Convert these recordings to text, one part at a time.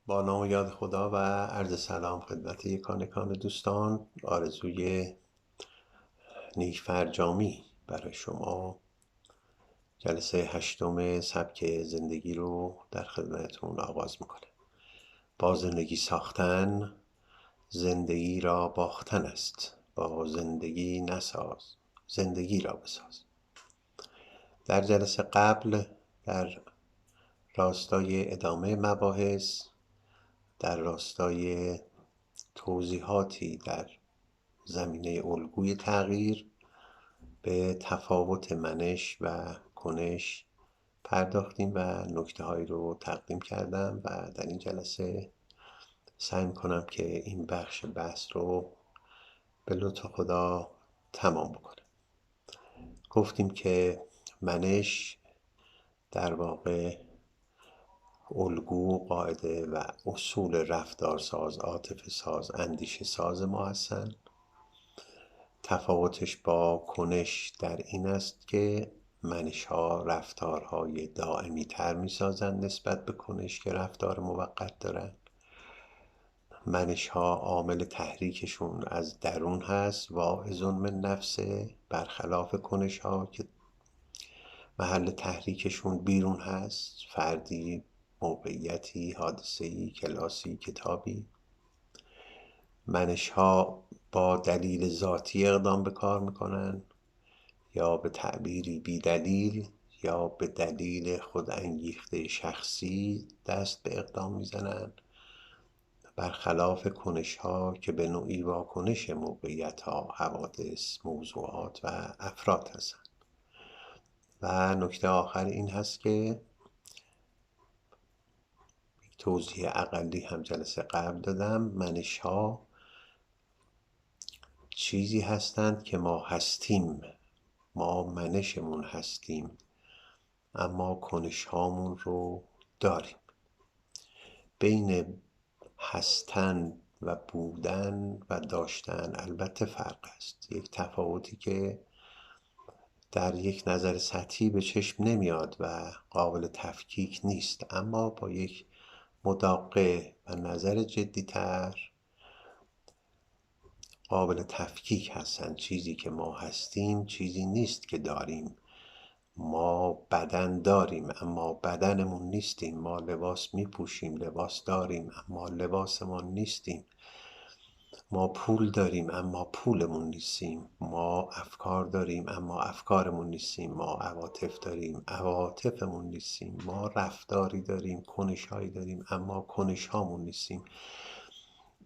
با نام و یاد خدا و عرض سلام خدمت یکان دوستان. آرزوی نیک فرجامی برای شما. جلسه 8 سبک زندگی رو در خدمتتون آغاز میکنه. با زندگی ساختن زندگی را باختن است. با زندگی نساز، زندگی را بساز. در جلسه قبل در راستای ادامه مباحث، در راستای توضیحاتی در زمینه الگوی تغییر به تفاوت منش و کنش پرداختیم و نکته هایی رو تقدیم کردم و در این جلسه سعی کنم که این بخش بحث رو به لطف خدا تمام بکنم. گفتیم که منش در واقع الگو، قاعده و اصول رفتارساز، عاطفه ساز، اندیشه ساز ما هستند. تفاوتش با کنش در این است که منش ها رفتارهای دائمی تر می سازند نسبت به کنش که رفتار موقت دارند. منش ها عامل تحریکشون از درون هست، واعظ من نفسه، برخلاف کنش ها که محل تحریکشون بیرون هست، فردی، موقعیتی، حادثه‌ای، کلاسی، کتابی. منش ها با دلیل ذاتی اقدام به کار میکنن، یا به تعبیری بی دلیل یا به دلیل خود انگیخته شخصی دست به اقدام میزنن، برخلاف کنش ها که به نوعی واکنش موقعیت ها، حوادث، موضوعات و افراد هستند. و نکته آخر این هست که توضیح اقلی هم جلسه قبل دادم، منش ها چیزی هستند که ما هستیم، ما منشمون هستیم، اما کنش هامون رو داریم. بین هستن و بودن و داشتن البته فرق است، یک تفاوتی که در یک نظر سطحی به چشم نمیاد و قابل تفکیک نیست، اما با یک مداقه و نظر جدی‌تر قابل تفکیک هستن. چیزی که ما هستیم چیزی نیست که داریم. ما بدن داریم اما بدنمون نیستیم. ما لباس میپوشیم، لباس داریم اما لباسمون نیستیم. ما پول داریم اما پولمون نیستیم. ما افکار داریم اما افکارمون نیستیم. ما عواطف داریم، عواطفمون نیستیم. ما رفتاری داریم، کنش‌هایی داریم اما کنش‌هامون نیستیم.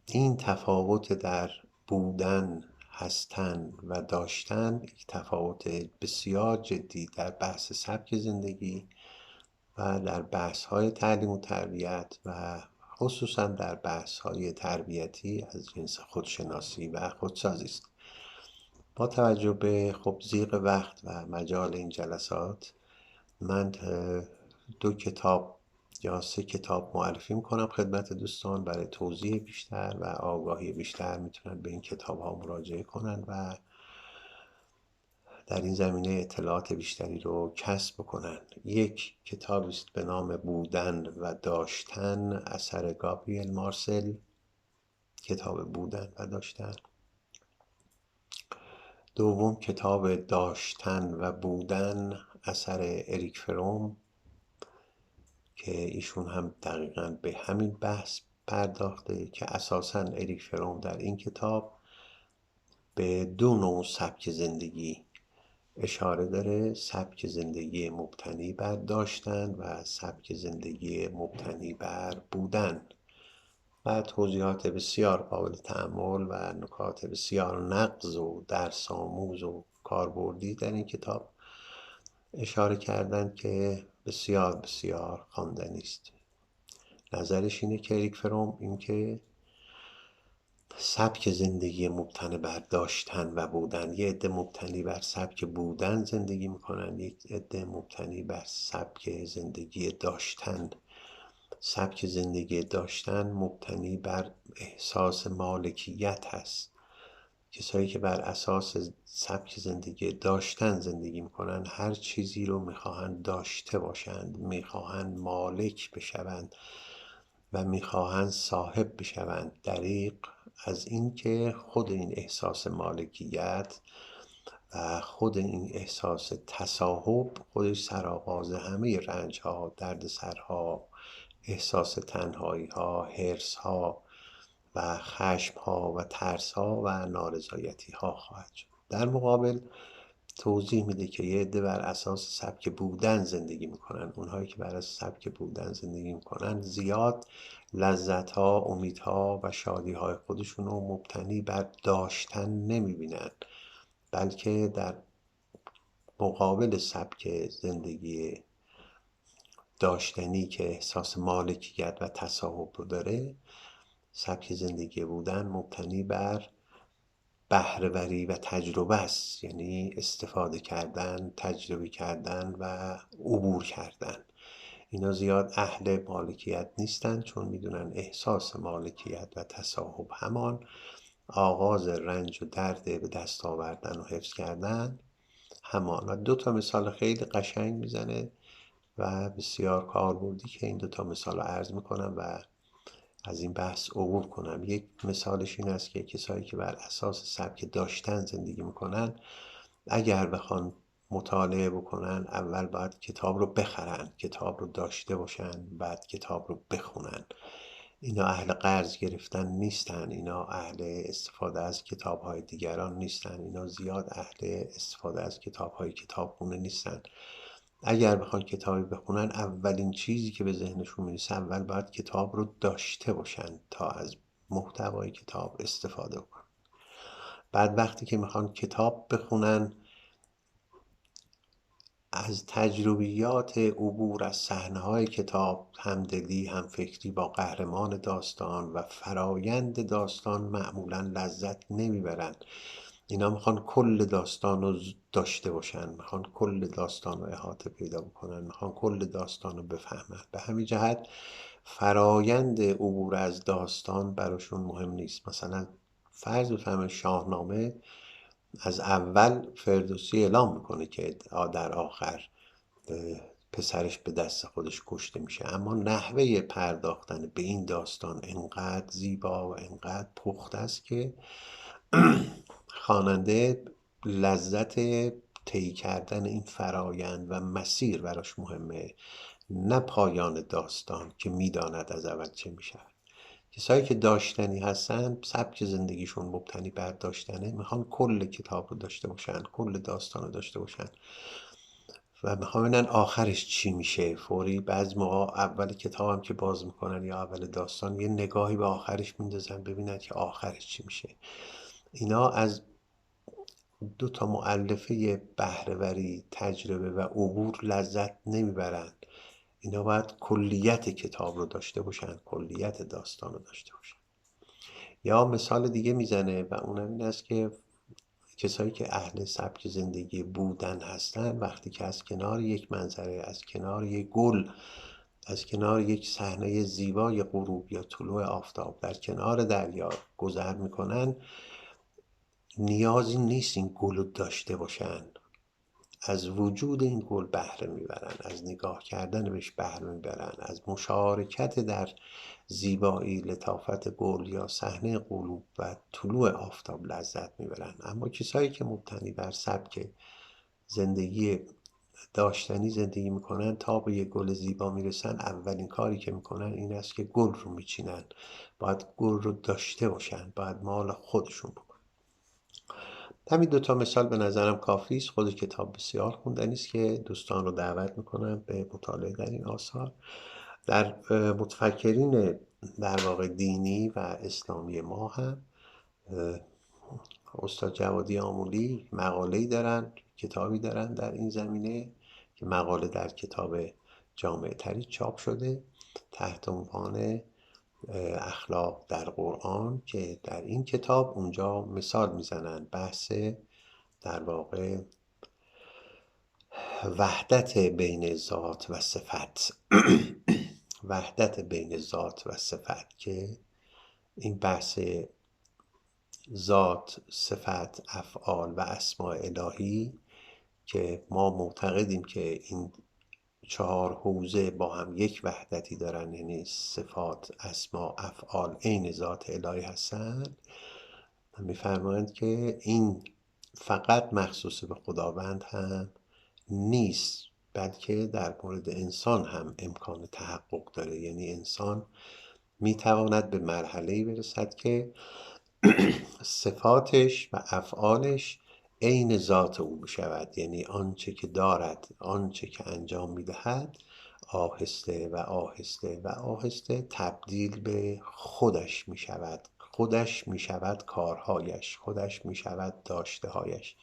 این تفاوت در بودن، هستن و داشتن یک تفاوت بسیار جدی در بحث سبک زندگی و در بحث‌های تعلیم و تربیت و خصوصا در بحث‌های تربیتی از جنس خودشناسی و خودسازی است. با توجه به ضیق وقت و مجال این جلسات، من 2 کتاب یا 3 کتاب معرفی میکنم خدمت دوستان. برای توضیح بیشتر و آگاهی بیشتر میتونن به این کتاب ها مراجعه کنن و در این زمینه اطلاعات بیشتری رو کسب بکنن. یک کتابی است به نام بودن و داشتن، اثر گابریل مارسل. کتاب بودن و داشتن. دوم کتاب داشتن و بودن، اثر اریک فروم، که ایشون هم دقیقاً به همین بحث پرداخته که اساساً اریک فروم در این کتاب به 2 نوع سبک زندگی اشاره داره: سبک زندگی مبتنی بر داشتن و سبک زندگی مبتنی بر بودن، و توضیحات بسیار قابل تأمل و نکات بسیار نغز و درس آموز و کاربردی در این کتاب اشاره کردند که بسیار بسیار خواندنی است. نظرش اینه که اریک فروم این که سبک زندگی مبتنی بر داشتن و بودن، یه عده مبتنی بر سبک بودن زندگی میکنن، یک عده مبتنی بر سبک زندگی داشتن. سبک زندگی داشتن مبتنی بر احساس مالکیت هست. کسایی که بر اساس سبک زندگی داشتن زندگی میکنن هر چیزی رو میخواهند داشته باشند، میخواهند مالک بشوند، و میخواهند صاحب بشوند. دریغ از این که خود این احساس مالکیت و خود این احساس تصاحب خودش سرآغاز همه رنج ها، درد سرها، احساس تنهایی ها، حرص ها و خشم ها و ترس ها و نارضایتی ها خواهد شد. در مقابل توضیح میده که یه عده بر اساس سبک بودن زندگی میکنن. اونهایی که بر اساس سبک بودن زندگی میکنن زیاد لذت ها، امیدها و شادی های خودشون رو مبتنی بر داشتن نمیبینن، بلکه در مقابل سبک زندگی داشتنی که احساس مالکیت و تصاحب رو داره، سبک زندگی بودن مبتنی بر بهره‌وری و تجربه است، یعنی استفاده کردن، تجربه کردن و عبور کردن. اینا زیاد اهل مالکیت نیستن، چون میدونن احساس مالکیت و تصاحب همان آغاز رنج و درد به دست آوردن و حفظ کردن همان. و 2 مثال خیلی قشنگ میزنه و بسیار کاربردی که این 2 مثال رو عرض میکنم و از این بحث عبور کنم. یک مثالش این است که کسایی که بر اساس سبک داشتن زندگی میکنن، اگر بخوان مطالعه بکنن اول باید کتاب رو بخرن، کتاب رو داشته باشن، بعد کتاب رو بخونن. اینا اهل قرض گرفتن نیستن، اینا اهل استفاده از کتاب های دیگران نیستن، اینا زیاد اهل استفاده از کتاب های کتابخونه نیستن. اگر بخوان کتابی بخونن اولین چیزی که به ذهنشون میرسه اول باید کتاب رو داشته باشن تا از محتوای کتاب استفاده کنن. بعد وقتی که میخوان کتاب بخونن از تجربیات عبور از صحنه‌های کتاب، همدلی، همفکری با قهرمان داستان و فرایند داستان معمولا لذت نمیبرن. اینا میخوان کل داستان رو داشته باشن، میخوان کل داستان رو احاطه پیدا بکنن، میخوان کل داستان رو بفهمن. به همین جهت فرایند عبور از داستان براشون مهم نیست. مثلا فرض بفرمایید شاهنامه از اول فردوسی اعلام میکنه که در آخر پسرش به دست خودش کشته میشه، اما نحوه پرداختن به این داستان انقدر زیبا و انقدر پخته است که خواننده لذت طی کردن این فرایند و مسیر براش مهمه، نه پایان داستان که میداند از اول چه میشه. کسایی که داشتنی هستن، سبک زندگیشون مبتنی بر داشتنه، میخوان کل کتاب رو داشته باشن، کل داستان رو داشته باشن و میخوام ببینن آخرش چی میشه. فوری بعضی موقع اول کتاب هم که باز میکنن یا اول داستان یه نگاهی به آخرش میندازن ببینن که آخرش چی میشه. اینا از 2 مؤلفه بهره‌وری، تجربه و عبور لذت نمیبرن. اینا باید کلیت کتاب رو داشته باشن، کلیت داستان رو داشته باشن. یا مثال دیگه میزنه و اونم این است که کسایی که اهل سبک زندگی بودن هستن، وقتی که از کنار یک منظره، از کنار یک گل، از کنار یک صحنه زیبای غروب یا طلوع آفتاب در کنار دریا گذر میکنن، نیازی نیست این گل رو داشته باشن. از وجود این گل بهره میبرن، از نگاه کردن بهش بهره میبرن، از مشارکت در زیبایی، لطافت گل یا صحنه غروب و طلوع آفتاب لذت میبرن. اما کسایی که مبتنی بر سبک زندگی داشتنی زندگی میکنن، تا به یک گل زیبا میرسن اولین کاری که میکنن این است که گل رو میچینن. باید گل رو داشته باشن، باید مال خودشون بکنن. همین 2 مثال به نظرم کافی است. خود کتاب بسیار خوندنی است که دوستان رو دعوت میکنم به مطالعه در این آثار. در متفکرین در واقع دینی و اسلامی ما هم استاد جوادی آمولی مقاله‌ای دارن، کتابی دارن در این زمینه که مقاله در کتاب جامع تری چاپ شده تحت عنوان اخلاق در قرآن، که در این کتاب اونجا مثال میزنن بحث در واقع وحدت بین ذات و صفت وحدت بین ذات و صفت، که این بحث ذات، صفت، افعال و اسماء الهی که ما معتقدیم که این 4 حوزه با هم یک وحدتی دارن، یعنی صفات، اسما، افعال عین ذات الهی هستند، میفرمایند که این فقط مخصوص به خداوند هم نیست، بلکه در مورد انسان هم امکان تحقق داره. یعنی انسان میتواند به مرحله‌ای برسد که صفاتش و افعالش عین ذات او بشود، یعنی آنچه که دارد، آنچه که انجام میدهد، آهسته و آهسته و آهسته تبدیل به خودش میشود. خودش میشود کارهایش، خودش میشود داشته هایش.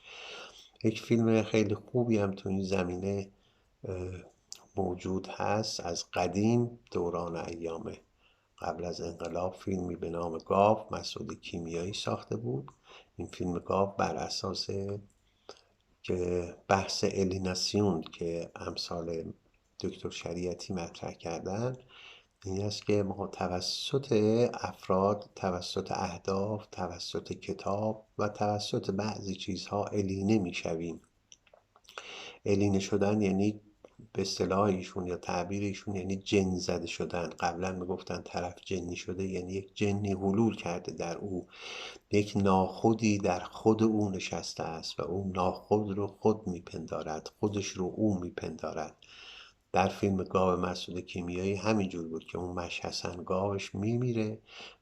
یک فیلم خیلی خوبی هم تو این زمینه موجود هست از قدیم، دوران ایام قبل از انقلاب، فیلمی به نام گاو مسعود کیمیایی ساخته بود. این فیلم گاو بر اساس که بحث الیناسیون که امثال دکتر شریعتی مطرح کردن، این است که ما توسط افراد، توسط اهداف، توسط کتاب و توسط بعضی چیزها الینه میشویم. الینه شدن یعنی به اصطلاح ایشون یا تعبیر ایشون یعنی جن زده شدن. قبلا میگفتن طرف جنی شده، یعنی یک جنی حلول کرده در او، یک ناخودی در خود او نشسته است و اون ناخود رو خود میپندارد، خودش رو او میپندارد. در فیلم گاو مسعود کیمیایی همینجور بود که اون مشخصا گاوش میمیره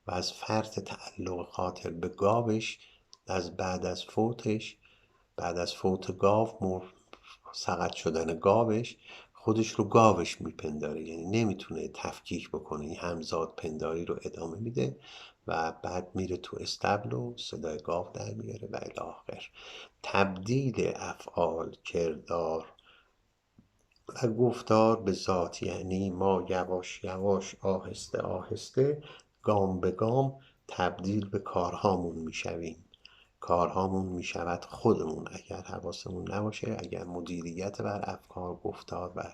و از فرط تعلق خاطر به گاوش، از بعد از فوت گاو، سقط شدن گاوش، خودش رو گاوش میپنداره، یعنی نمیتونه تفکیک بکنه، این همزاد پنداری رو ادامه میده و بعد میره تو استبل و صدای گاو در میاره و الی آخر. تبدیل افعال، کردار و گفتار به ذات، یعنی ما یواش یواش، آهسته آهسته، گام به گام تبدیل به کارهامون میشویم. کارهامون میشود خودمون اگر حواسمون نباشه، اگر مدیریت بر افکار، گفتار و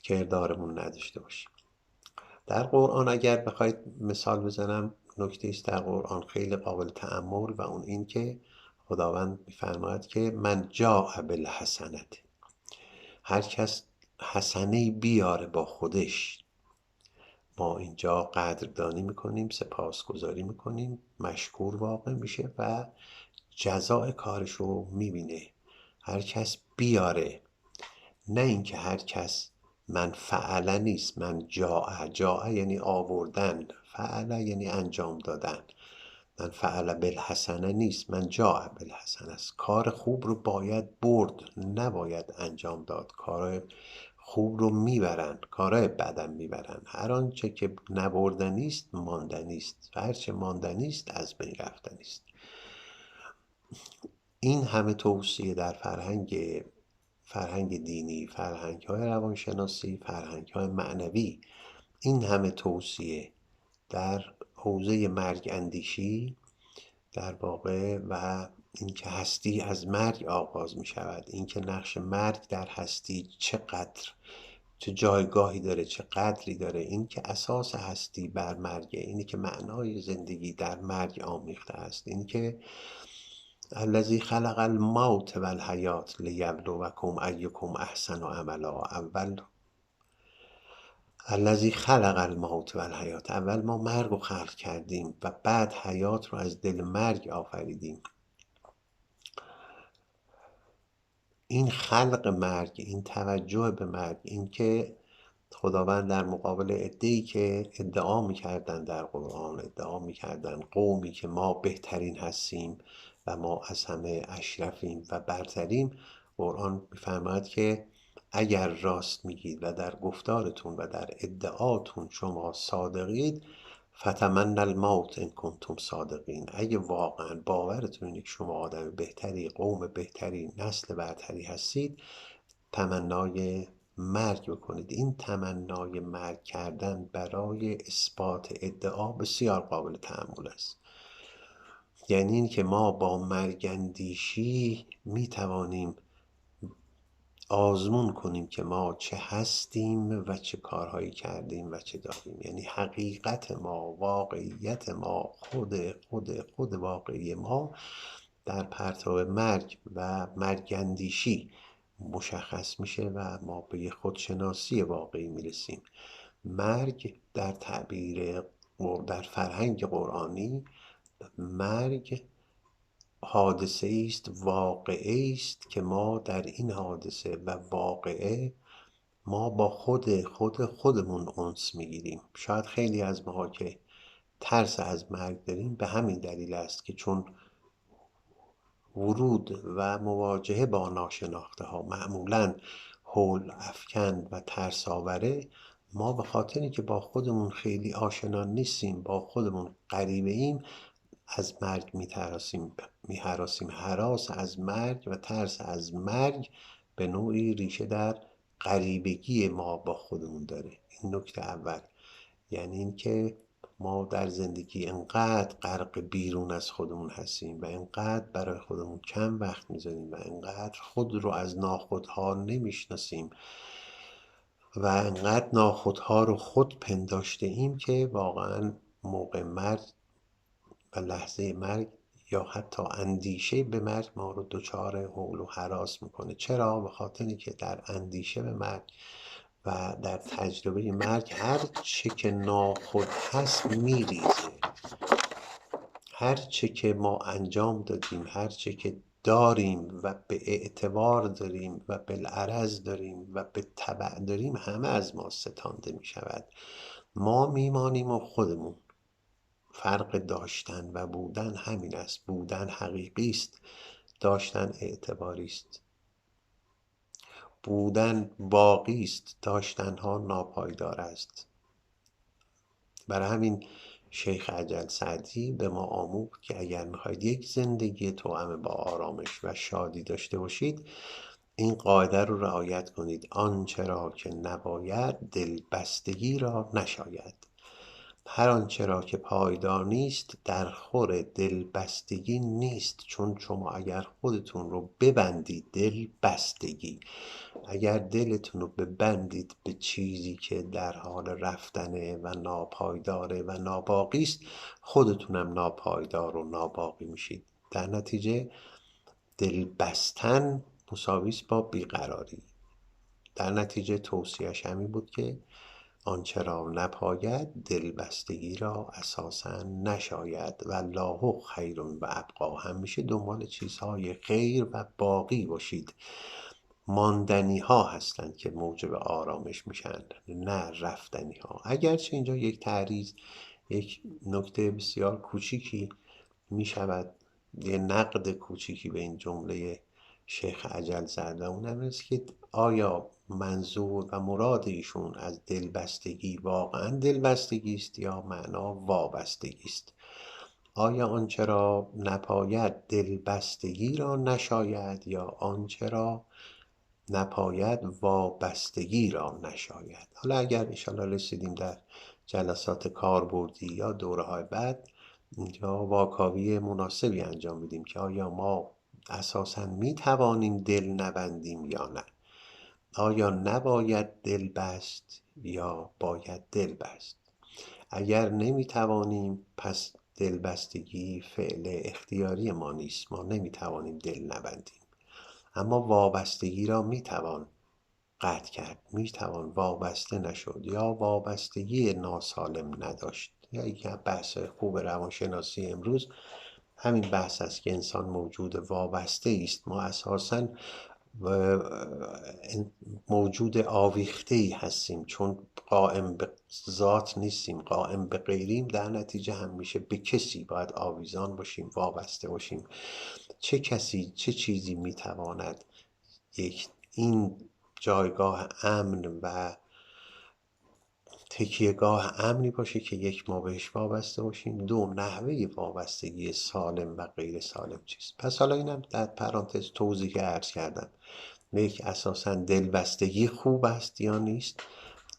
کردارمون نداشته باشیم. در قرآن اگر بخواید مثال بزنم، نکته است در قرآن خیلی قابل تأمل و اون این که خداوند میفرماید که من جاء بالحسنة، هر کس حسنه بیاره با خودش، ما اینجا قدردانی میکنیم، سپاسگزاری میکنیم، مشکور واقع میشه و جزای کارش رو میبینه. هر کس بیاره، نه اینکه هر کس من فعله نیست، من جاء یعنی آوردن، فعله یعنی انجام دادن، من فعل بالحسنه نیست، من جاء بالحسنه است. کار خوب رو باید برد، نباید انجام داد. کار خوب رو میبرن، کارهای بدم میبرن. هر آنچه که نبردنی است ماندنی است و هرچه ماندنی است از بین رفتنی است. این همه توصیه در فرهنگ دینی، فرهنگ های روانشناسی، فرهنگ های معنوی، این همه توصیه در حوزه مرگ اندیشی در واقع و اینکه هستی از مرگ آغاز می شود، اینکه نقش مرگ در هستی چقدر، چه جایگاهی داره، چه قدری داره، اینکه اساس هستی بر مرگه، اینی که معنای زندگی در مرگ آمیخته است، اینکه الذی خلق الموت و الحیات لیبلوکم ایکم احسن عملا. الذی خلق الموت و الحیات، اول ما مرگ رو خلق کردیم و بعد حیات رو از دل مرگ آفریدیم. این خلق مرگ، این توجه به مرگ، این که خداوند در مقابل عده‌ای که ادعا میکردن در قرآن، ادعا میکردن قومی که ما بهترین هستیم و ما از همه اشرفیم و برتریم، قرآن میفرماید که اگر راست میگید و در گفتارتون و در ادعاتون شما صادقید، فتمنوا الموت ان کنتم صادقین، اگه واقعا باورتون اینه که شما آدم بهتری، قوم بهتری، نسل برتری هستید، تمنای مرگ بکنید. این تمنای مرگ کردن برای اثبات ادعا بسیار قابل تأمل است. یعنی این که ما با مرگ اندیشی می توانیم آزمون کنیم که ما چه هستیم و چه کارهایی کردیم و چه داریم. یعنی حقیقت ما، واقعیت ما، خود واقعی ما در پرتو مرگ و مرگ اندیشی مشخص میشه و ما به یه خودشناسی واقعی میرسیم. مرگ در تعبیر در فرهنگ قرآنی، مرگ حادثه است، واقعه است که ما در این حادثه و واقعه ما با خودمون انس میگیریم. شاید خیلی از ما که ترس از مرگ داریم به همین دلیل است که چون ورود و مواجهه با ناشناخته ها معمولاً هول افکن و ترس آوره، ما به خاطری که با خودمون خیلی آشنا نیستیم، با خودمون غریبه ایم، از مرگ میهراسیم. هراس از مرگ و ترس از مرگ به نوعی ریشه در غریبگی ما با خودمون داره. این نکته اول. یعنی اینکه ما در زندگی انقدر غرق بیرون از خودمون هستیم و انقدر برای خودمون کم وقت میذاریم و انقدر خود رو از ناخودها نمیشناسیم و انقدر ناخودها رو خود پنداشته ایم که واقعا موقع مرگ و لحظه مرگ یا حتی اندیشه به مرگ ما رو دچار هول و هراس میکنه. چرا؟ به خاطری که در اندیشه به مرگ و در تجربه مرگ هر چه که ناخود هست میریزه. هر چه که ما انجام دادیم، هر چه که داریم و به اعتبار داریم و بالعرض داریم و به تبع داریم، همه از ما ستانده می شود. ما میمانیم و خودمون. فرق داشتن و بودن همین است. بودن حقیقی است، داشتن اعتباری است. بودن باقی است، داشتن ها ناپایدار است. برای همین شیخ عجل سعدی به ما آموخت که اگر میخواید یک زندگی توأم با آرامش و شادی داشته باشید، این قاعده رو رعایت کنید: آنچه را که نباید دلبستگی را نشاید. هر آنچه را که پایدار نیست در خور دلبستگی نیست. چون شما اگر خودتون رو ببندید، دلبستگی، اگر دلتون رو ببندید به چیزی که در حال رفتنه و ناپایداره و ناباقی است، خودتونم ناپایدار و ناباقی میشید. در نتیجه دل بستن مساوی است با بیقراری. در نتیجه توصیهش همین بود که آنچه را نپاید دلبستگی را اساساً نشاید و الله خیر و ابقا. همیشه دنبال چیزهای خیر و باقی باشید. ماندنی ها هستند که موجب آرامش میشن، نه رفتنی ها. اگرچه اینجا یک تعریض، یک نکته بسیار کوچیکی میشود، یه نقد کوچیکی به این جمله شیخ عجل زده، اونم است که آیا منظور و مراد ایشون از دلبستگی واقعا دلبستگی است یا معنا وابستگی است؟ آیا آنچه را نپاید دلبستگی را نشاید یا آنچه را نپاید وابستگی را نشاید؟ حالا اگر انشاءالله رسیدیم در جلسات کاربردی یا دوره های بعد، اینجا واکاوی مناسبی انجام میدیم که آیا ما اساساً می توانیم دل نبندیم یا نه. آیا نباید دل بست یا باید دل بست؟ اگر نمی توانیم پس دلبستگی فعل اختیاری ما نیست، ما نمی توانیم دل نبندیم. اما وابستگی را می توان قطع کرد، می توان وابسته نشد یا وابستگی ناسالم نداشت. یا یکی از بحث خوب روانشناسی امروز همین بحث است که انسان موجود وابسته است. ما اساساً موجود آویخته ای هستیم، چون قائم به ذات نیستیم، قائم به غیریم. در نتیجه همیشه به کسی باید آویزان باشیم، وابسته باشیم. چه کسی، چه چیزی میتواند این جایگاه امن و تکیهگاه امنی باشه که یک، ما بهش وابسته باشیم، دو، نحوه وابستگی سالم و غیر سالم چیست. پس حالا اینم در پرانتز توضیح عرض کردم. یک، اساساً دلبستگی خوب است یا نیست.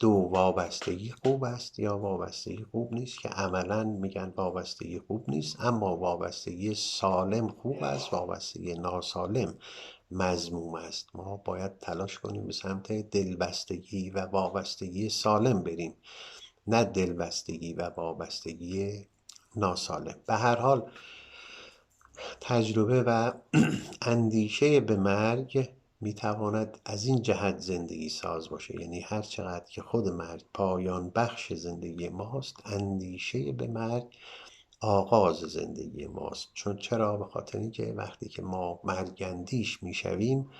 دو، وابستگی خوب است یا وابستگی خوب نیست، که عملاً میگن وابستگی خوب نیست، اما وابستگی سالم خوب است، وابستگی ناسالم مذموم است. ما باید تلاش کنیم به سمت دلبستگی و وابستگی سالم بریم، نه دلبستگی و وابستگی ناسالم. به هر حال تجربه و اندیشه به مرگ میتواند از این جهت زندگی ساز باشه، یعنی هر چقدر که خود مرگ پایان بخش زندگی ماست، اندیشه به مرگ آغاز زندگی ماست. چون چرا؟ به خاطر اینکه وقتی که ما مرگندیش میشویم،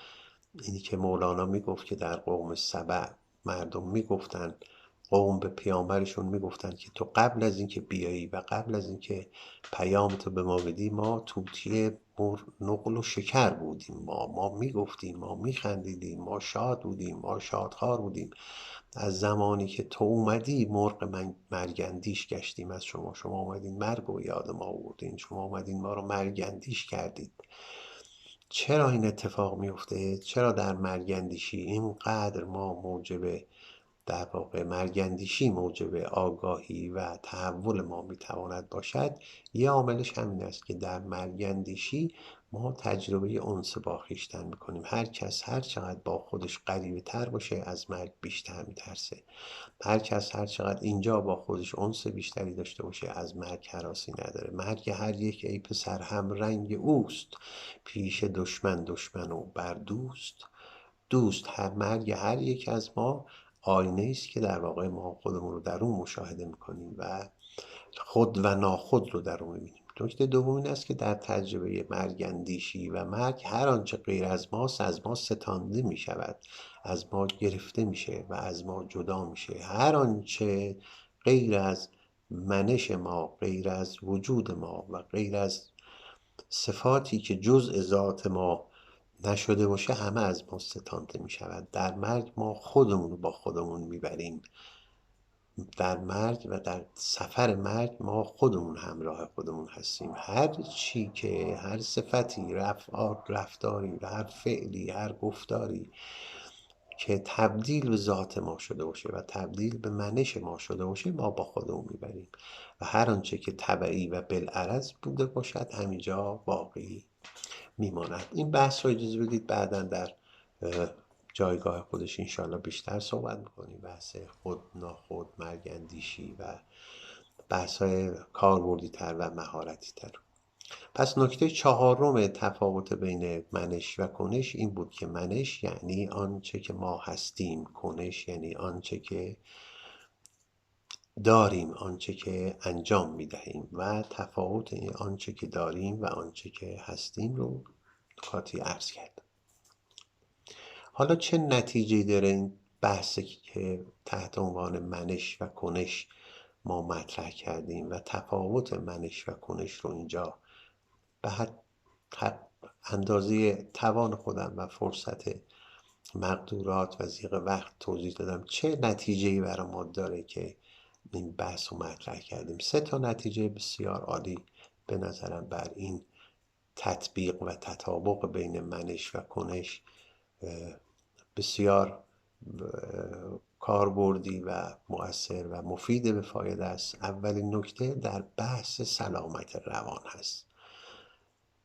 اینی که مولانا میگفت که در قوم سبع مردم میگفتن، قوم به پیامبرشون میگفتن که تو قبل از اینکه بیایی و قبل از اینکه پیام تو به ما بدی، ما توتی نقل و شکر بودیم، ما میگفتیم، ما میخندیدیم، ما شاد بودیم، ما شادخوار بودیم. از زمانی که تو اومدی مرغ مرگندیش گشتیم از شما اومدین مرگ و یاد ما آوردین، شما اومدین ما رو مرگندیش کردید. چرا این اتفاق میفته؟ چرا در مرگندیشی اینقدر ما موجب، در واقع مرگندیشی موجب آگاهی و تحول ما میتواند باشد؟ یه عاملش همین است که در مرگندیشی ما تجربه انس با خویشتن میکنیم. هر کس هر چقدر با خودش غریبه تر باشه از مرگ بیشتر میترسه. هر کس هر چقدر اینجا با خودش انس بیشتری داشته باشه از مرگ هراسی نداره. مرگ هر یک ای پسر هم رنگ اوست، پیش دشمن و بر دوست. مرگ هر یک از ما آینه است که در واقع ما خودمون رو در اون مشاهده میکنیم و خود و ناخود رو در اون میبینیم. نکته دوم این است که در تجربه مرگ اندیشی و مرگ هر آنچه غیر از ماست از ما ستانده میشود، از ما گرفته میشه و از ما جدا میشه. هر آنچه غیر از منش ما، غیر از وجود ما و غیر از صفاتی که جزء ذات ما نشده باشه، همه از ما ستانده می شود. در مرگ ما خودمون رو با خودمون میبریم. در مرگ و در سفر مرگ ما خودمون همراه خودمون هستیم. هر چی که هر صفتی، رفتاری، هر فعلی، هر گفتاری که تبدیل به ذات ما شده باشه و تبدیل به منش ما شده باشه، ما با خودمون میبریم. و هر آنچه که طبعی و بالعرض بوده باشد همینجا باقی میماند. این بحث رو اجازه بدید بعداً در جایگاه خودش انشالله بیشتر صحبت میکنیم. بحث خود ناخود، مرگ اندیشی و بحث های کاربردی تر و مهارتی تر. پس نکته چهارم تفاوت بین منش و کنش این بود که منش یعنی آنچه که ما هستیم، کنش یعنی آنچه که داریم، آنچه که انجام میدهیم. و تفاوت آنچه که داریم و آنچه که هستیم رو نکاتی عرض کردم. حالا چه نتیجه داره این بحثی که تحت عنوان منش و کنش ما مطرح کردیم و تفاوت منش و کنش رو اینجا به اندازه توان خودم و فرصت مقدورات و ضیق وقت توضیح دادم. چه نتیجه‌ای برای ما داره که این بحث رو مطرح کردیم؟ 3 نتیجه بسیار عالی به نظرم بر این تطبیق و تطابق بین منش و کنش بسیار کاربردی و مؤثر و مفید به فایده است. اولین نکته در بحث سلامت روان هست.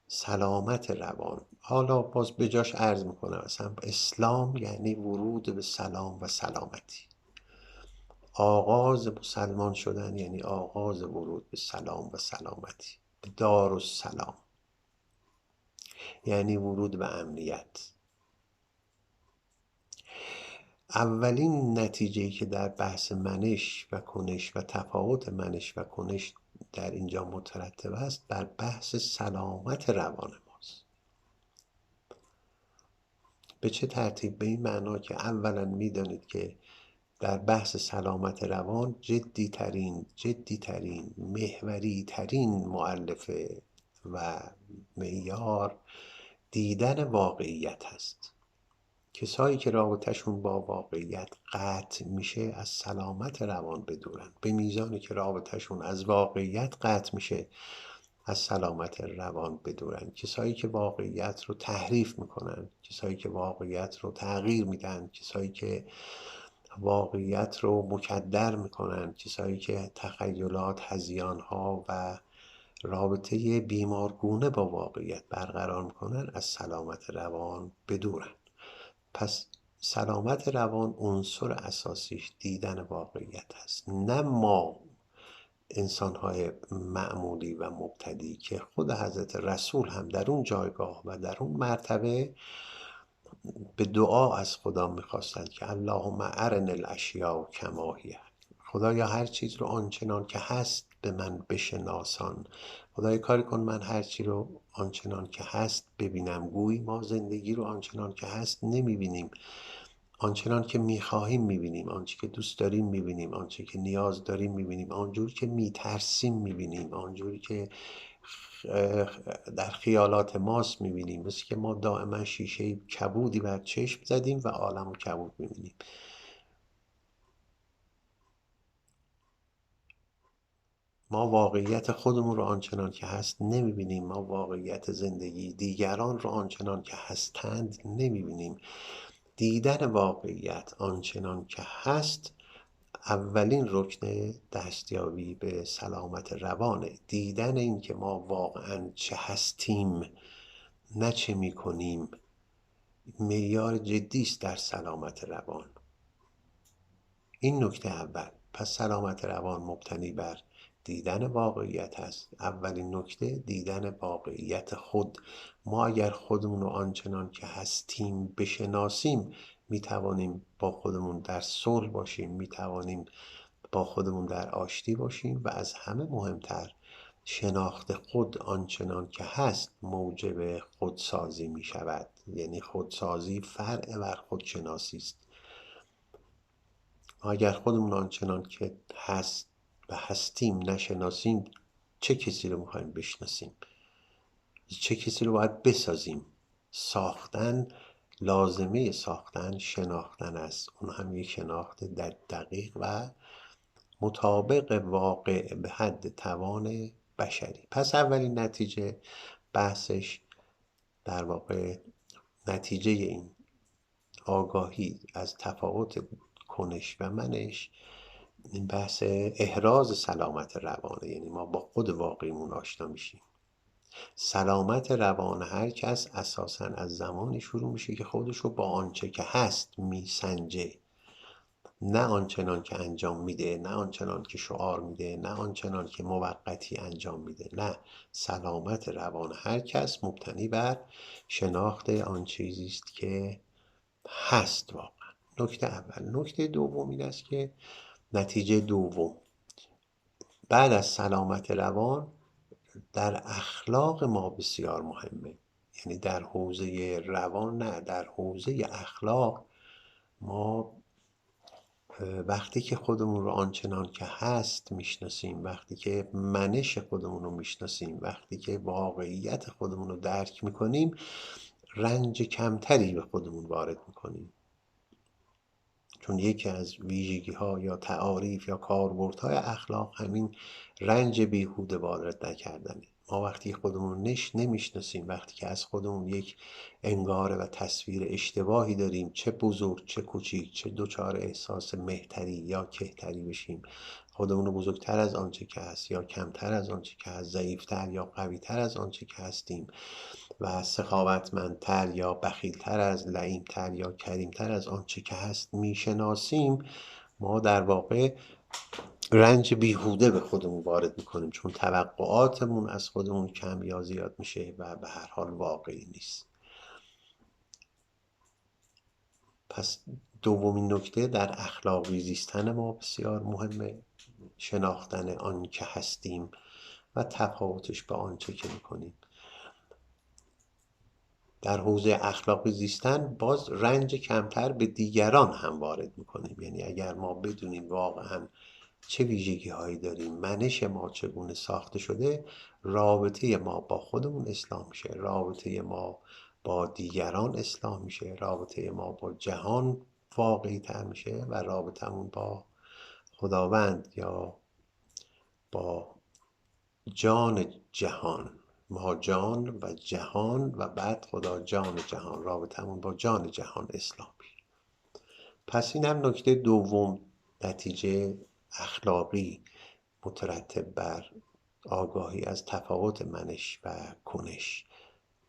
سلامت روان، حالا باز به جاش عرض میکنم، اصلا اسلام یعنی ورود به سلام و سلامتی. آغاز مسلمان شدن یعنی آغاز ورود به سلام و سلامتی. دارالسلام یعنی ورود به امنیت. اولین نتیجه‌ای که در بحث منش و کنش و تفاوت منش و کنش در اینجا مترتب است، بر بحث سلامت روان ماست. به چه ترتیب؟ به این معنا که اولا میدانید که در بحث سلامت روان جدی ترین محوری ترین مؤلفه و معیار دیدن واقعیت هست. کسایی که رابطهشون با واقعیت قطع میشه از سلامت روان بدورن، به میزانی که رابطهشون از واقعیت قطع میشه از سلامت روان بدورن. کسایی که واقعیت رو تحریف میکنن، کسایی که واقعیت رو تغییر میدن، کسایی که واقعیت رو مکدر میکنن، کسایی که تخیلات، هذیان‌ها و رابطه بیمارگونه با واقعیت برقرار میکنن، از سلامت روان بدورن. پس سلامت روان عنصر اساسیش دیدن واقعیت هست. نه ما انسان‌های معمولی و مبتدی که خود حضرت رسول هم در اون جایگاه و در اون مرتبه به دعا از خدا میخواستند که اللهم ارن الاشیاء کما هی، خدایا هر چیز رو آنچنان که هست به من بشناسان. خدایا کاری کن من هر چی رو آنچنان که هست ببینم. گویی ما زندگی رو آنچنان که هست نمیبینیم، آنچنان که میخواهیم میبینیم، آنچه که دوست داریم میبینیم، آنچه که نیاز داریم میبینیم، آنجور که میترسیم میبینیم، آنجوری که در خیالات ماست میبینیم. مثل که ما دائما شیشه کبودی بر چشم زدیم و عالم کبود میبینیم. ما واقعیت خودمون رو آنچنان که هست نمیبینیم، ما واقعیت زندگی دیگران رو آنچنان که هستند نمیبینیم. دیدن واقعیت آنچنان که هست اولین رکن دستیابی به سلامت روانه. دیدن این که ما واقعا چه هستیم نه چه میکنیم معیار جدی است در سلامت روان. این نکته اول. پس سلامت روان مبتنی بر دیدن واقعیت است. اولین نکته دیدن واقعیت خود. ما اگر خودمون رو آنچنان که هستیم بشناسیم میتوانیم با خودمون در صلح باشیم، میتوانیم با خودمون در آشتی باشیم و از همه مهمتر شناخت خود آنچنان که هست موجب خودسازی می شود. یعنی خودسازی فرع بر خودشناسی است. اگر خودمون آنچنان که هست و هستیم نشناسیم چه کسی رو میخوایم بشناسیم؟ چه کسی رو باید بسازیم؟ ساختن، لازمه ساختن شناختن است. اون هم یک شناخت دقیق و مطابق واقع به حد توان بشری. پس اولین نتیجه بحثش در واقع نتیجه این آگاهی از تفاوت کنش و منش، این بحث احراز سلامت روانه. یعنی ما با خود واقعیمون آشنا میشیم. سلامت روان هر کس اساساً از زمانی شروع میشه که خودش رو با آنچه که هست میسنجه، نه آنچنان که انجام میده، نه آنچنان که شعار میده، نه آنچنان که موقتی انجام میده. نه، سلامت روان هر کس مبتنی بر شناخت آن چیزی است که هست واقعا. نکته اول. نکته دوم این است که نتیجه دوم بعد از سلامت روان در اخلاق ما بسیار مهمه. یعنی در حوزه روان نه، در حوزه اخلاق ما وقتی که خودمون رو آنچنان که هست میشناسیم، وقتی که منش خودمون رو میشناسیم، وقتی که واقعیت خودمون رو درک میکنیم، رنج کمتری به خودمون وارد میکنیم. چون یکی از ویژگی ها یا تعاریف یا کاربردهای اخلاق همین رنج بیهوده وارد نکردنه. ما وقتی خودمون نمیشناسیم، وقتی که از خودمون یک انگاره و تصویر اشتباهی داریم، چه بزرگ چه کوچیک، چه دوچار احساس مهتری یا کهتری بشیم، خودمون رو بزرگتر از آنچه که هست یا کمتر از آنچه که هست، ضعیفتر یا قویتر از آنچه که هستیم و سخاوتمندتر یا بخیلتر از، لئیمتر یا کریمتر از آنچه که هست میشناسیم، ما در واقع رنج بیهوده به خودمون وارد میکنیم، چون توقعاتمون از خودمون کم یا زیاد میشه و به هر حال واقعی نیست. پس دومین نکته در اخلاقی زیستن ما بسیار مهمه، شناختن آن که هستیم و تفاوتش با آنچه که میکنیم. در حوزه اخلاقی زیستن باز رنج کمتر به دیگران هم وارد میکنیم. یعنی اگر ما بدونیم واقعا چه ویژگی هایی داریم، منش ما چگونه ساخته شده، رابطه ما با خودمون اصلاح میشه، رابطه ما با دیگران اصلاح میشه، رابطه ما با جهان واقعی تر میشه و رابطمون با خداوند یا با جان جهان، ما جان و جهان و بعد خدا جان جهان، رابطمون با جان جهان اصلاح میشه. پس این هم نکته دوم، نتیجه اخلاقی مترتب بر آگاهی از تفاوت منش و کنش.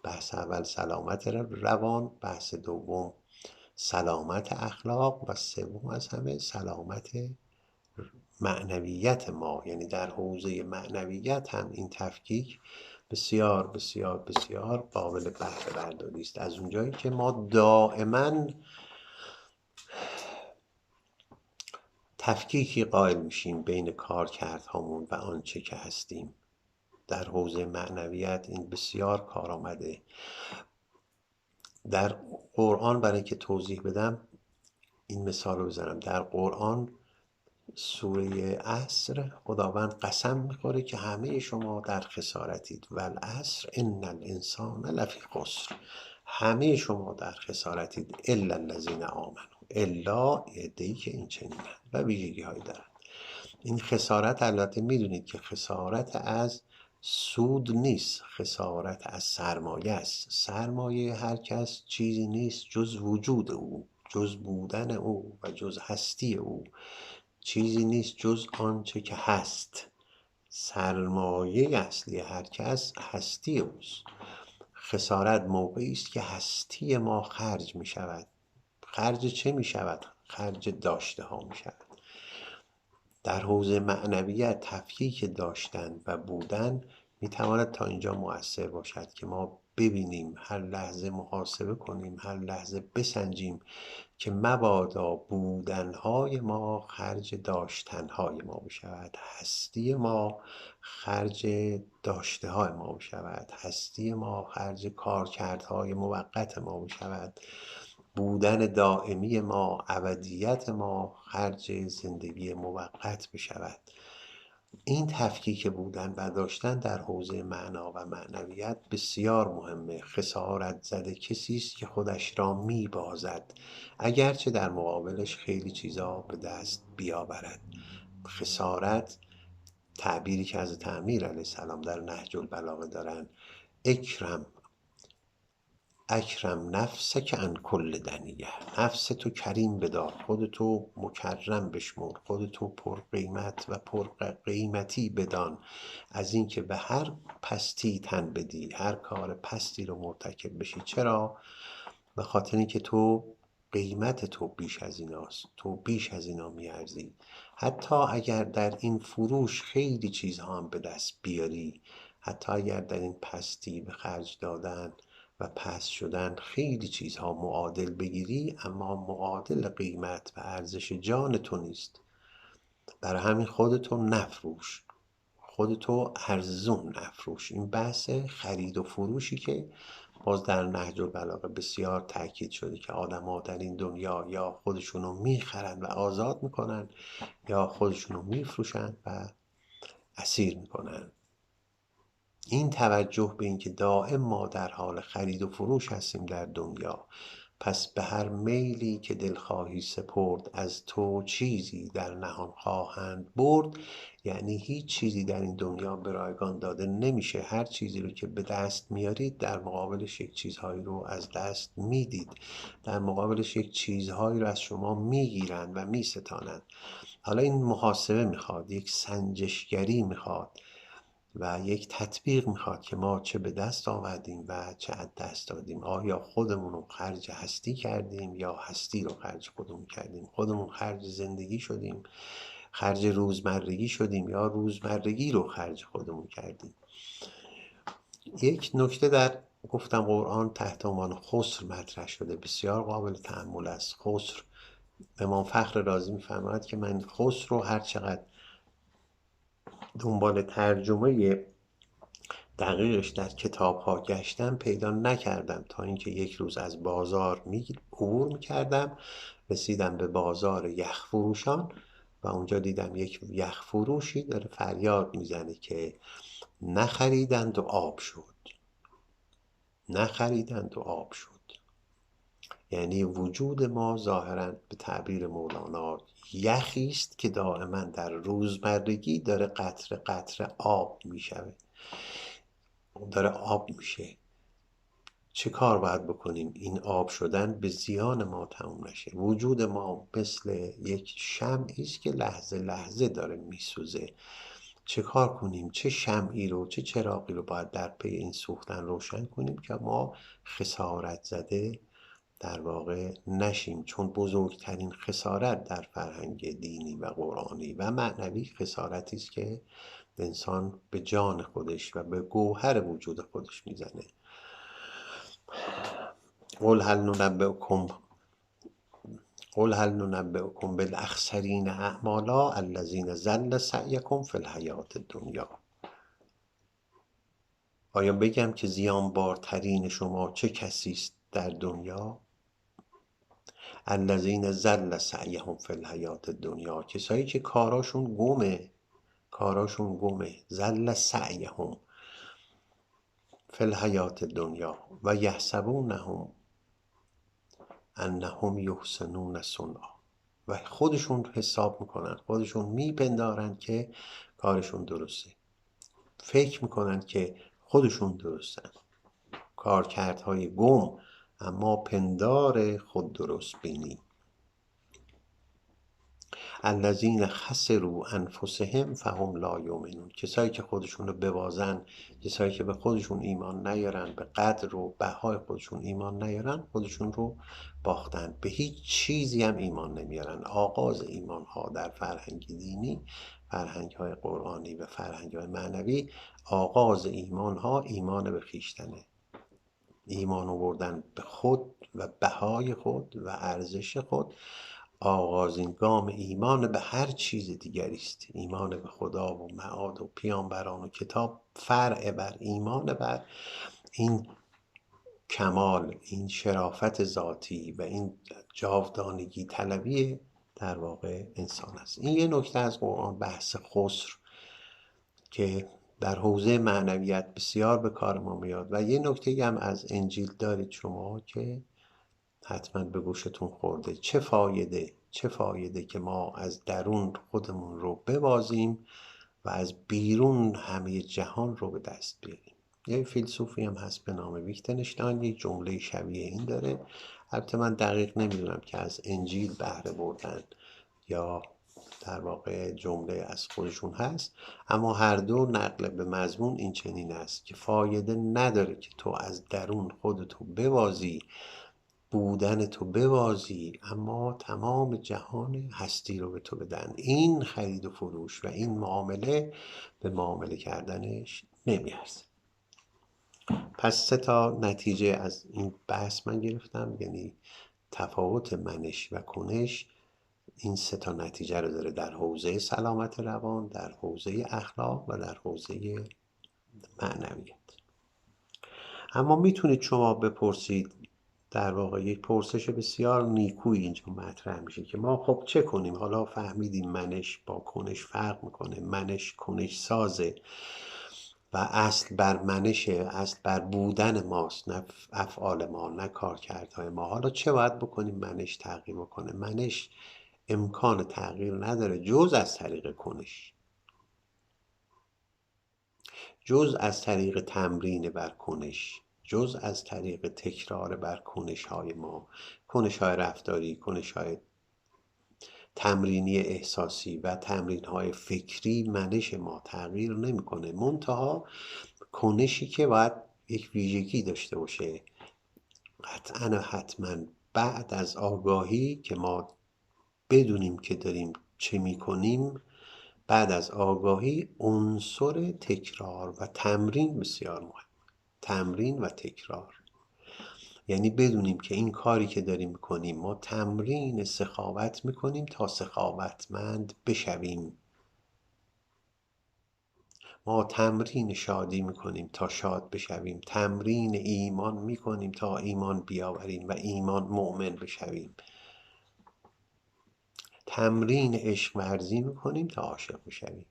بحث اول سلامت روان، بحث دوم سلامت اخلاق و سوم از همه سلامت معنویت ما. یعنی در حوزه معنویت هم این تفکیک بسیار بسیار بسیار قابل بهره برداری است. از اونجایی که ما دائما تفکیکی قائل میشیم بین کارکردهامون و آنچه که هستیم. در حوزه معنویت این بسیار کار آمده. در قرآن، برای که توضیح بدم این مثال رو بزنم، در قرآن سوره عصر خداوند قسم میخوره که همه شما در خسارتید، والعصر ان الانسان لفی خسر، همه شما در خسارتید الا الذین آمنوا، الا عده‌ای که این چنینند و ویژگی هایی دارند. این خسارت البته میدونید که خسارت از سود نیست، خسارت از سرمایه است. سرمایه هر کس چیزی نیست جز وجود او، جز بودن او و جز هستی او، چیزی نیست جز آنچه که هست. سرمایه اصلی هر کس هستی اوست. خسارت موقعی است که هستی ما خرج می شود. خرج چه می شود؟ خرج داشته ها می شود. در حوزه معنویت تفکیک داشتن و بودن می تواند تا اینجا مؤثر باشد که ما ببینیم، هر لحظه محاسبه کنیم، هر لحظه بسنجیم که مبادا بودنهای ما خرج داشتنهای ما بشود، هستی ما خرج داشته های ما بشود، هستی ما خرج کارکردهای موقت ما بشود، بودن دائمی ما، ابدیت ما خرج زندگی موقت بشود. این تفکیک بودن و داشتن در حوزه معنا و معنویت بسیار مهمه. خسارت زده کسی است که خودش را میبازد، اگرچه در مقابلش خیلی چیزا به دست بیاورد. خسارت، تعبیری که از امیر علیه السلام در نهج البلاغه دارن، اکرم نفسک عن کل دنیه، نفس تو کریم بدار، خودتو مکرم بشمر، خودتو پر قیمت و پر قیمتی بدان از اینکه به هر پستی تن بدی، هر کار پستی رو مرتکب بشی. چرا؟ به خاطر اینکه تو قیمت تو بیش از ایناست، تو بیش از اینا میارزی. حتی اگر در این فروش خیلی چیزها هم به دست بیاری، حتی اگر در این پستی به خرج دادن و پس شدن خیلی چیزها معادل بگیری، اما معادل قیمت و ارزش جان تو نیست. برای همین خودتو نفروش، خودتو ارزون نفروش. این بحث خرید و فروشی که باز در نهج البلاغه بسیار تاکید شده که آدم‌ها در این دنیا یا خودشونو میخرن و آزاد میکنن یا خودشونو میفروشن و اسیر میکنن. این توجه به اینکه دائم ما در حال خرید و فروش هستیم در دنیا، پس به هر میلی که دلخواهی سپرد از تو چیزی در نهان خواهند برد، یعنی هیچ چیزی در این دنیا به رایگان داده نمیشه. هر چیزی رو که به دست میارید در مقابلش یک چیزهایی رو از دست میدید، در مقابلش یک چیزهایی رو از شما میگیرند و میستانند. حالا این محاسبه میخواد، یک سنجشگری میخواد و یک تطبیق میخواد که ما چه به دست آوردیم و چه از دست دادیم. آیا خودمون رو خرج هستی کردیم یا هستی رو خرج خودمون کردیم؟ خودمون خرج زندگی شدیم، خرج روزمرگی شدیم، یا روزمرگی رو خرج خودمون کردیم؟ یک نکته در گفتم قرآن تحت عنوان خسر مطرح شده، بسیار قابل تأمل است. خسر، امام فخر رازی میفرماید که من خسر رو هر چقدر دنبال ترجمه دقیقش در کتاب ها گشتم پیدا نکردم، تا اینکه یک روز از بازار عبور میکردم، رسیدم به بازار یخ فروشان و اونجا دیدم یک یخ فروشی داره فریاد میزنه که نخریدند و آب شد، نخریدند و آب شد. یعنی وجود ما ظاهراً به تعبیر مولانا یخی است که دائما در روزمرگی داره قطره قطره آب میشوه، داره آب میشه. چه کار باید بکنیم این آب شدن به زیان ما تموم نشه؟ وجود ما مثل یک شمعی است که لحظه لحظه داره میسوزه. چه کار کنیم؟ چه شمعی رو، چه چراغی رو باید در پی این سوختن روشن کنیم که ما خسارت زده در واقع نشیم، چون بزرگترین خسارت در فرهنگ دینی و قرآنی و معنوی خسارتی است که انسان به جان خودش و به گوهر وجود خودش میزنه. قل هل ننبئکم بالاخسرین اعمالا الذین ضل سعیکم فی الحیاة الدنیا. آیا بگم که زیانبارترین شما چه کسی است در دنیا؟ الذین ضل سعیهم فی الحیاة الدنیا، کسایی که کاراشون گمه، ضل سعیهم فی الحیاة الدنیا و یحسبونهم انهم یحسنون صنعا، و خودشون حساب میکنن، خودشون میپندارن که کارشون درسته، فکر میکنن که خودشون درستن، کارکردهای گم اما پندار خود درست بینی. الذین خسروا انفسهم فهم لا یؤمنون، کسایی که خودشون رو ببازن، کسایی که به خودشون ایمان نیارن، به قدر و بهای خودشون ایمان نیارن، خودشون رو باختن، به هیچ چیزی هم ایمان نمیارن. آغاز ایمان ها در فرهنگ دینی، فرهنگ های قرآنی و فرهنگ های معنوی، آغاز ایمان ها ایمان به خویشتنه، ایمان آوردن به خود و بهای خود و ارزش خود. آغازین گام ایمان به هر چیز دیگری است. ایمان به خدا و معاد و پیامبران و کتاب فرع بر ایمان بر این کمال، این شرافت ذاتی و این جاودانگی طلبی در واقع انسان است. این یه نکته از قرآن، بحث خسر که در حوزه معنویت بسیار به کار ما میاد. و یه نکته هم از انجیل دارید شما که حتما به گوشتون خورده. چه فایده که ما از درون خودمون رو ببازیم و از بیرون همه جهان رو به دست بیاریم. یه فیلسوفی هم هست به نام ویتگنشتاین، یک جمله شبیه این داره. البته من دقیق نمیدونم که از انجیل بهره بردن یا در واقع جمله از خودشون هست، اما هر دو نقل به مضمون این چنین است که فایده نداره که تو از درون خودتو ببازی، بودن تو ببازی، اما تمام جهان هستی رو به تو بدن. این خرید و فروش و این معامله به معامله کردنش نمیارزه. پس 3 تا نتیجه از این بحث من گرفتم، یعنی تفاوت منش و کنش این 3 تا نتیجه رو داره در حوزه سلامت روان، در حوزه اخلاق و در حوزه معنویت. اما میتونید شما بپرسید، در واقع یک پرسش بسیار نیکویی اینجا مطرح میشه که ما خب چه کنیم؟ حالا فهمیدیم منش با کنش فرق میکنه، منش کنش سازه و اصل بر منشه، اصل بر بودن ماست، نه افعال ما، نه کارکردهای ما. حالا چه باید بکنیم منش تغییر بکنه؟ منش امکان تغییر نداره جز از طریق کنش، جز از طریق تمرین بر کنش، جز از طریق تکرار بر کنش های ما، کنش های رفتاری، کنش های تمرینی احساسی و تمرین های فکری. منش ما تغییر نمیکنه، منتها کنشی که باید یک ویژگی داشته باشه، قطعا و حتما بعد از آگاهی که ما بدونیم که داریم چه میکنیم، بعد از آگاهی عنصر تکرار و تمرین بسیار مهم. تمرین و تکرار یعنی بدونیم که این کاری که داریم میکنیم ما تمرین سخاوت میکنیم تا سخاوتمند بشویم، ما تمرین شادی میکنیم تا شاد بشویم، تمرین ایمان میکنیم تا ایمان بیاوریم و ایمان مؤمن بشویم، تمرین عشق ورزی میکنیم تا عاشق بشویم.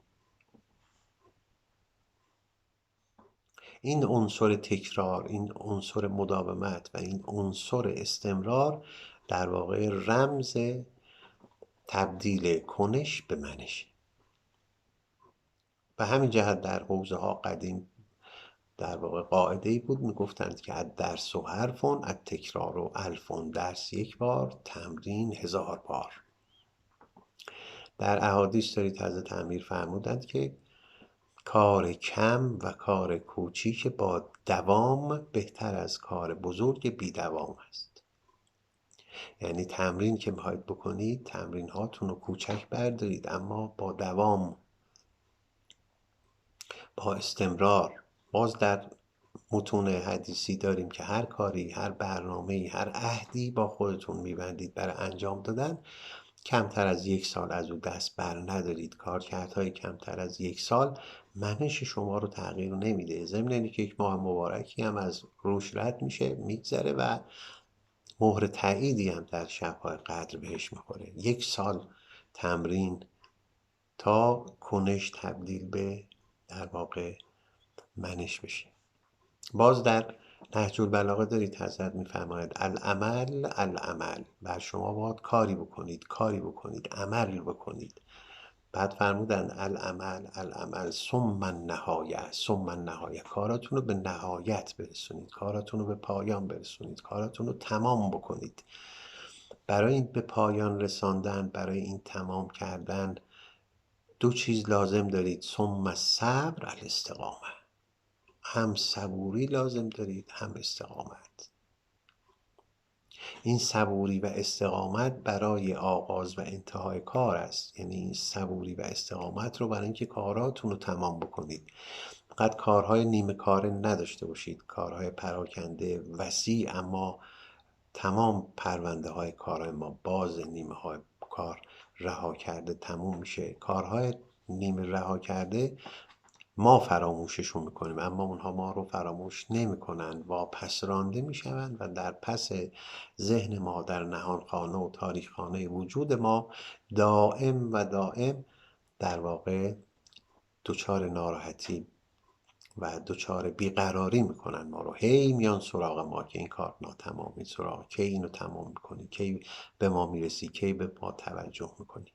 این عنصر تکرار، این عنصر مداومت و این عنصر استمرار در واقع رمز تبدیل کنش به منش. و همین جهت در حوزه ها قدیم در واقع قاعده‌ای بود، میگفتند که الدرس و حرفون، التکرار و الفون، درس 1 بار، تمرین 1000 بار. در احادیث دارید حضرت امیر فرمودند که کار کم و کار کوچیک با دوام بهتر از کار بزرگ بی دوام است. یعنی تمرین که میخواید بکنید تمرین هاتون رو کوچک بردارید، اما با دوام، با استمرار. باز در متون حدیثی داریم که هر کاری، هر برنامه‌ای، هر عهدی با خودتون میبندید برای انجام دادن، کمتر از 1 سال از او دست بر ندارید. کارکردهای کمتر از 1 سال منش شما رو تغییر نمیده. ضمن اینکه یک ماه مبارکی هم از روش رد میشه، میگذره و مهر تاییدی هم در شب‌های قدر بهش میخوره. 1 سال تمرین تا کنش تبدیل به در واقع منش بشه. باز در نهج البلاغه دارید حضرت میفرماید العمل، بر شما باید کاری بکنید، عمل بکنید. بعد فرمودن العمل ثم النهایه، کاراتون رو به نهایت برسونید، کاراتون رو به پایان برسونید، کاراتون رو تمام بکنید. برای این به پایان رساندن، برای این تمام کردن 2 چیز لازم دارید. ثم الصبر الاستقامه، هم صبوری لازم دارید، هم استقامت. این صبوری و استقامت برای آغاز و انتهای کار است. یعنی این صبوری و استقامت رو برای اینکه کاراتون رو تمام بکنید. فقط کارهای نیمه کاره نداشته باشید، کارهای پراکنده وسیع، اما تمام پرونده های کارهای ما باز، نیمه های کار رها کرده تموم میشه. کارهای نیمه رها کرده ما فراموششون میکنیم، اما اونها ما رو فراموش نمیکنن، واپس رانده میشوند و در پس ذهن ما، در نهانخانه و تاریخخانه وجود ما دائم و دائم در واقع دچار ناراحتی و دچار بیقراری میکنن ما رو. هی میان سراغ ما که این کار ناتمام، این سراغ کی اینو تمام میکنی، کی به ما میرسی، کی به ما توجه میکنی.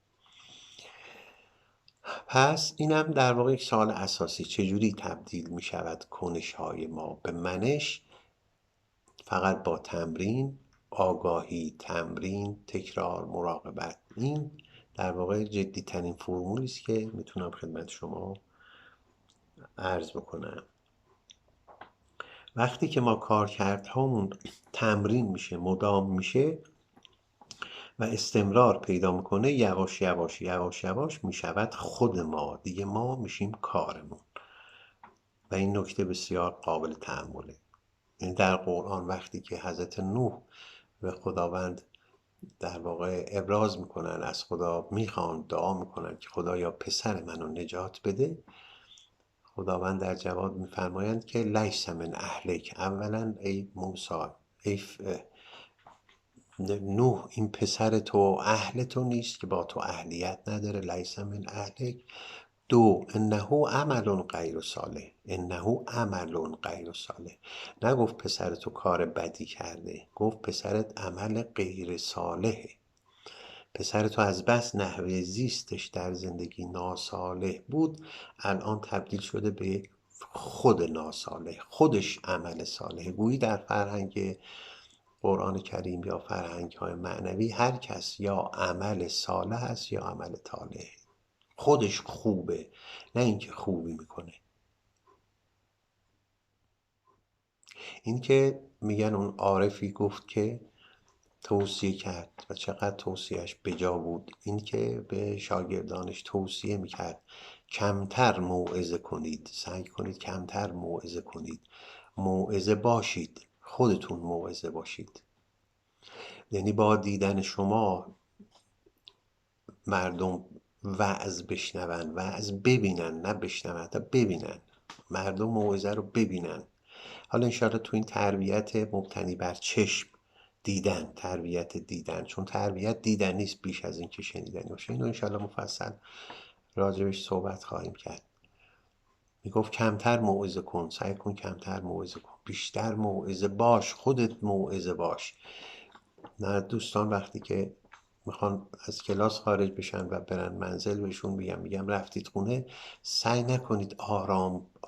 پس اینم در واقع یک سوال اساسی، چجوری تبدیل می شود کنش های ما به منش؟ فقط با تمرین، آگاهی، تمرین، تکرار، مراقبت. این در واقع جدی ترین فرمولی است که میتونم خدمت شما عرض بکنم. وقتی که ما کارکردهامون تمرین میشه، مدام میشه و استمرار پیدا میکنه، یواش یواش میشود خود ما، دیگه ما میشیم کارمون. و این نکته بسیار قابل تأمله. این در قرآن وقتی که حضرت نوح به خداوند در واقع ابراز میکنن، از خدا میخوان، دعا میکنن که خدایا پسر منو نجات بده، خداوند در جواب میفرمایند که لیس من اهلک. اولا ای موسی، ای نوح، این پسر تو اهل تو نیست که با تو اهلیت نداره، لیس من اهلک. 2 انه عمل غیر صالح، انه عمل غیر صالح. نگفت پسر تو کار بدی کرده، گفت پسرت عمل غیر صالحه. پسر تو از بس نحوه زیستش در زندگی ناصالح بود، الان تبدیل شده به خود ناصالح، خودش عمل صالح. گویی در فرهنگ قرآن کریم یا فرهنگ های معنوی هر کس یا عمل صالح است یا عمل طالح، خودش خوبه، نه اینکه خوبی میکنه. این که میگن اون عارفی گفت که توصیه کرد و چقدر توصیهش بجا بود، این که به شاگردانش توصیه میکرد کمتر موعظه کنید، سعی کنید کمتر موعظه کنید، موعظه باشید، خودتون موعظه باشید. یعنی با دیدن شما مردم وعظ بشنون، وعظ ببینن، نه بشنون، تا ببینن، مردم موعظه رو ببینن. حالا انشاءالله تو این تربیت مبتنی بر چشم، دیدن، تربیت دیدن، چون تربیت دیدن نیست بیش از این که شنیدنی باشه. اینو انشاءالله مفصل راجبش صحبت خواهیم کرد. میگفت کمتر موعظه کن، سعی کن کمتر موعظه کن، بیشتر موعظه باش، خودت موعظه باش. نه دوستان وقتی که میخوان از کلاس خارج بشن و برن منزل، بهشون میگم رفتید خونه، سعی نکنید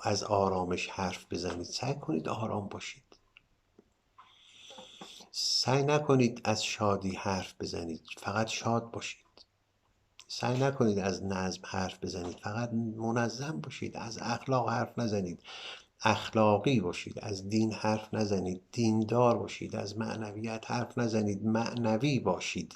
از آرامش حرف بزنید، سعی کنید آرام باشید. سعی نکنید از شادی حرف بزنید، فقط شاد باشید. سعی نکنید از نظم حرف بزنید، فقط منظم باشید. از اخلاق حرف نزنید، اخلاقی باشید، از دین حرف نزنید، دیندار باشید. از معنویت حرف نزنید، معنوی باشید.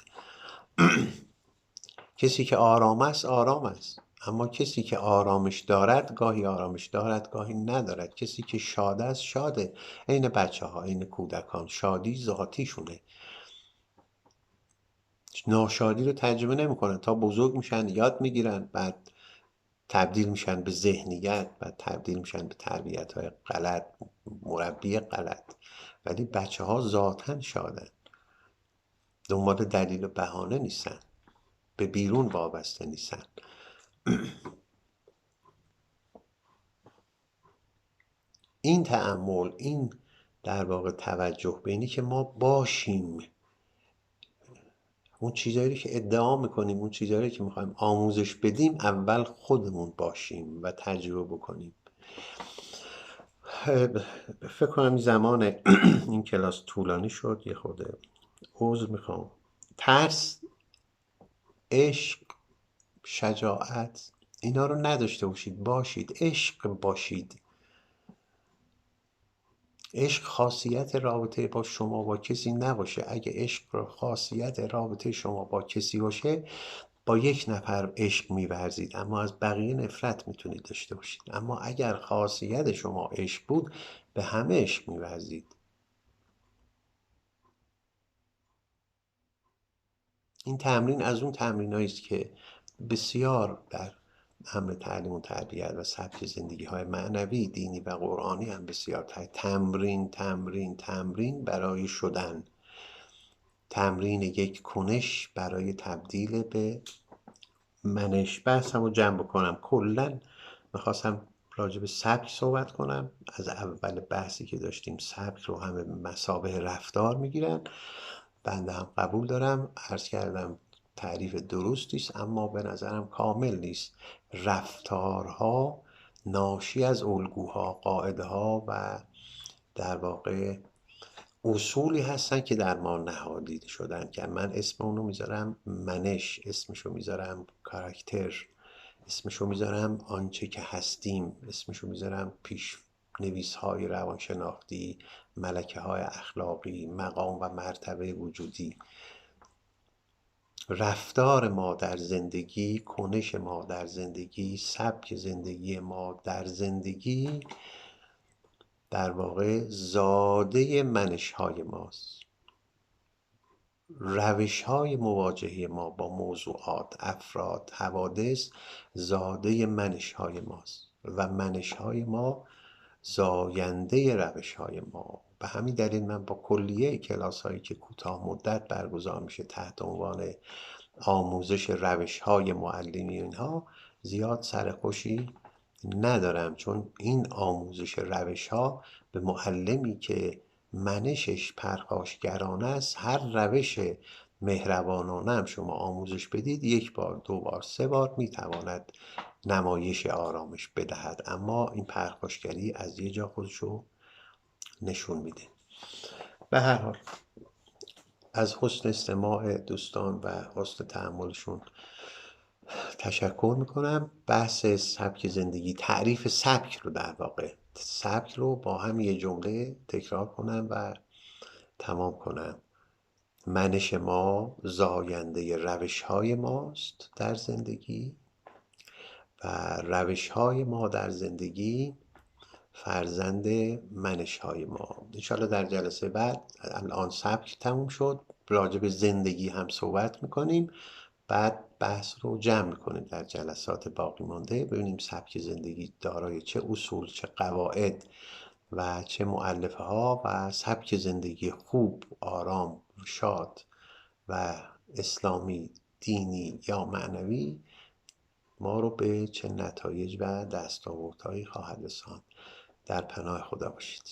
کسی که آرام است آرام است، اما کسی که آرامش دارد گاهی آرامش دارد گاهی ندارد. کسی که شاد است شاده. عین بچه ها، عین کودکان، شادی ذاتیشونه. ناشادی رو تجربه نمیکنن تا بزرگ میشن، یاد میگیرن، بعد تبدیل میشن به ذهنیت، بعد تبدیل میشن به تربیت های غلط، مربی غلط. ولی بچه ها ذاتن شادن، دنبال دلیل و بهانه نیستن، به بیرون وابسته نیستن. این تأمل، این در واقع توجه به اینی که ما باشیم، اون چیزایی که ادعا میکنیم، اون چیزایی که میخوایم آموزش بدیم، اول خودمون باشیم و تجربه بکنیم. فکر کنم زمان این کلاس طولانی شد، یه خورده عذر میخوام. ترس، عشق، شجاعت، اینا رو نداشته باشید، باشید، عشق باشید. عشق خاصیت رابطه با شما با کسی نباشه. اگه عشق خاصیت رابطه شما با کسی باشه، با یک نفر عشق می‌ورزید اما از بقیه نفرت میتونید داشته باشید. اما اگر خاصیت شما عشق بود، به همه عشق می‌ورزید. این تمرین از اون تمرینایی است که بسیار در امر تعلیم و تربیت و سبک زندگی های معنوی، دینی و قرآنی هم بسیار تمرین تمرین تمرین برای شدن، تمرین یک کنش برای تبدیل به منش. بحثم رو جمع بکنم. کلا میخواستم راجع به سبک صحبت کنم. از اول بحثی که داشتیم سبک رو همه مثابه رفتار میگیرن. بنده هم قبول دارم، عرض کردم تعریف درستی است، اما به نظرم کامل نیست. رفتارها ناشی از الگوها، قاعده ها و در واقع اصولی هستن که در ما نهادیده شدن، که من اسم اونو میذارم منش، اسمشو میذارم کاراکتر، اسمشو میذارم آنچه که هستیم، اسمشو میذارم پیش نویس های روانشناختی، ملکه های اخلاقی، مقام و مرتبه وجودی. رفتار ما در زندگی، کنش ما در زندگی، سبک زندگی ما در زندگی در واقع زاده منش های ماست. روش های مواجهه ما با موضوعات، افراد، حوادث زاده منش های ماست و منش های ما زاینده روش های ما. به همین دلیل من با کلیه کلاس هایی که کوتاه مدت برگزار میشه تحت عنوان آموزش روش های معلمی اینها زیاد سرخوشی ندارم، چون این آموزش روش ها به معلمی که منشش پرخاشگرانه است، هر روش مهربانانه هم شما آموزش بدید، یک بار، دو بار، سه بار میتواند نمایش آرامش بدهد، اما این پرخاشگری از یه جا خودشو نشون میده. به هر حال از حسن استماع دوستان و حسن تحملشون تشکر میکنم. بحث سبک زندگی، تعریف سبک رو در واقع، سبک رو با هم یه جمله تکرار کنم و تمام کنم. منش ما زاینده روش های ماست در زندگی و روش های ما در زندگی فرزند منش های ما. انشالله در جلسه بعد، الان سبک تموم شد، راجع به زندگی هم صحبت میکنیم، بعد بحث رو جمع میکنیم در جلسات باقی مانده، ببینیم سبک زندگی دارای چه اصول، چه قواعد و چه مؤلفه ها، و سبک زندگی خوب، آرام، شاد و اسلامی، دینی یا معنوی ما رو به چه نتایج و دستاوردهایی خواهد رساند. در پناه خدا باشید.